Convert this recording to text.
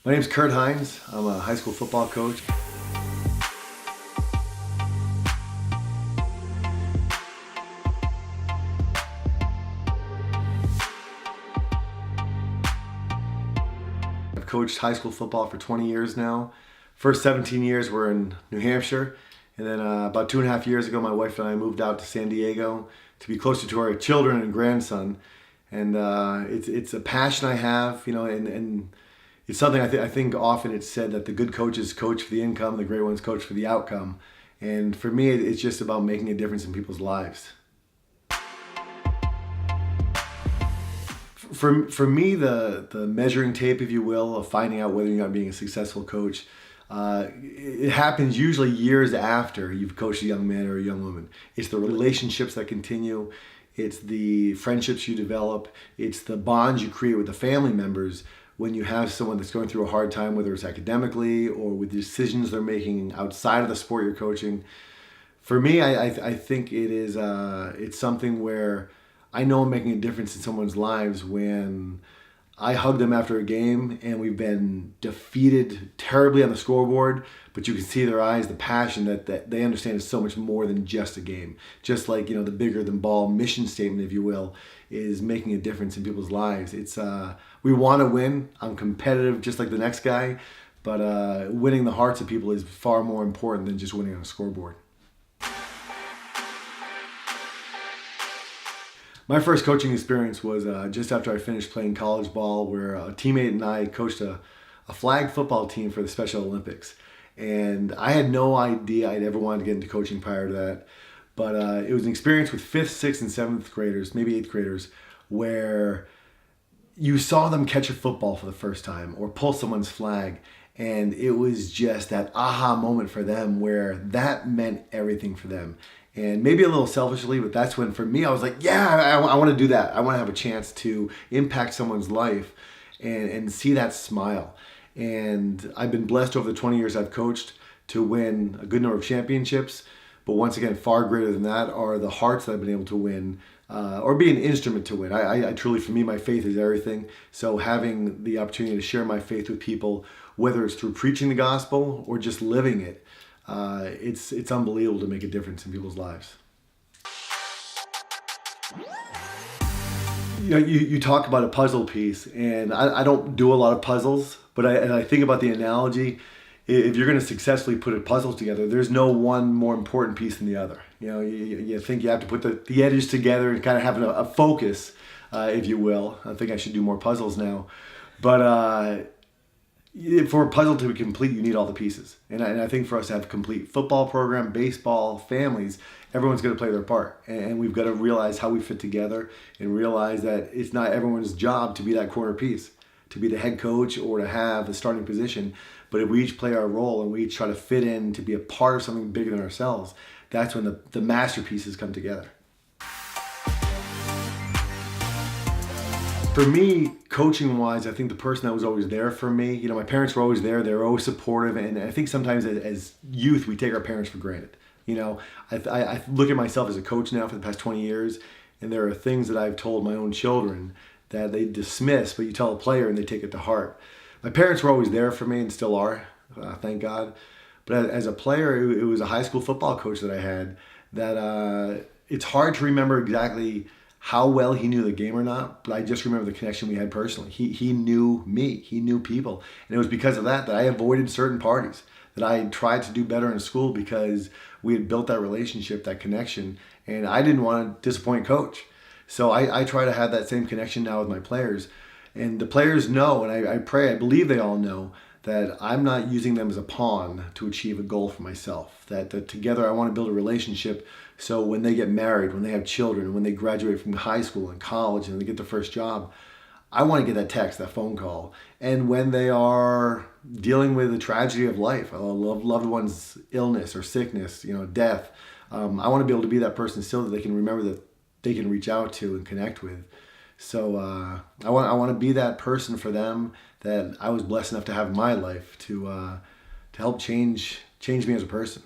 My name's Kurt Hines. I'm a high school football coach. I've coached high school football for 20 years now. First 17 years were in New Hampshire, and then about 2.5 years ago, my wife and I moved out to San Diego to be closer to our children and grandson. And it's a passion I have, and it's something I think often it's said that the good coaches coach for the income, the great ones coach for the outcome. And for me, it's just about making a difference in people's lives. For me, the measuring tape, if you will, of finding out whether you're not being a successful coach, it happens usually years after you've coached a young man or a young woman. It's the relationships that continue. It's the friendships you develop. It's the bonds you create with the family members when you have someone that's going through a hard time, whether it's academically or with decisions they're making outside of the sport you're coaching. For me, I think it's something where I know I'm making a difference in someone's lives when I hug them after a game and we've been defeated terribly on the scoreboard, but you can see their eyes, the passion that they understand is so much more than just a game. Just like, the bigger than ball mission statement, if you will, is making a difference in people's lives. It's we want to win. I'm competitive just like the next guy, but winning the hearts of people is far more important than just winning on a scoreboard. My first coaching experience was just after I finished playing college ball, where a teammate and I coached a flag football team for the Special Olympics. And I had no idea I'd ever wanted to get into coaching prior to that. But it was an experience with 5th, 6th, and 7th graders, maybe 8th graders, where you saw them catch a football for the first time or pull someone's flag. And it was just that aha moment for them where that meant everything for them. And maybe a little selfishly, but that's when for me, I was like, yeah, I want to do that. I want to have a chance to impact someone's life and see that smile. And I've been blessed over the 20 years I've coached to win a good number of championships. But once again, far greater than that are the hearts that I've been able to win or be an instrument to win. I truly, for me, my faith is everything. So having the opportunity to share my faith with people, whether it's through preaching the gospel or just living it, it's unbelievable to make a difference in people's lives. You talk about a puzzle piece, and I don't do a lot of puzzles, but I think about the analogy. If you're going to successfully put a puzzle together, there's no one more important piece than the other. You think you have to put the edges together and kind of have a focus, if you will. I think I should do more puzzles now, but for a puzzle to be complete, you need all the pieces. And I think for us to have a complete football program, baseball, families, everyone's going to play their part. And we've got to realize how we fit together and realize that it's not everyone's job to be that corner piece, to be the head coach or to have the starting position. But if we each play our role and we each try to fit in to be a part of something bigger than ourselves, that's when the masterpieces come together. For me, coaching-wise, I think the person that was always there for me, my parents were always there. They were always supportive. And I think sometimes as youth, we take our parents for granted. I look at myself as a coach now for the past 20 years, and there are things that I've told my own children that they dismiss, but you tell a player and they take it to heart. My parents were always there for me and still are, thank God. But as a player, it was a high school football coach that I had that it's hard to remember exactly how well he knew the game or not, but I just remember the connection we had personally. He knew me, he knew people. And it was because of that I avoided certain parties, that I tried to do better in school because we had built that relationship, that connection, and I didn't want to disappoint coach. So I try to have that same connection now with my players. And the players know, and I pray, I believe they all know, that I'm not using them as a pawn to achieve a goal for myself. That together I want to build a relationship so when they get married, when they have children, when they graduate from high school and college and they get their first job, I want to get that text, that phone call. And when they are dealing with the tragedy of life, a loved one's illness or sickness, death, I want to be able to be that person still that they can remember that they can reach out to and connect with. So I want to be that person for them that I was blessed enough to have in my life to help change me as a person.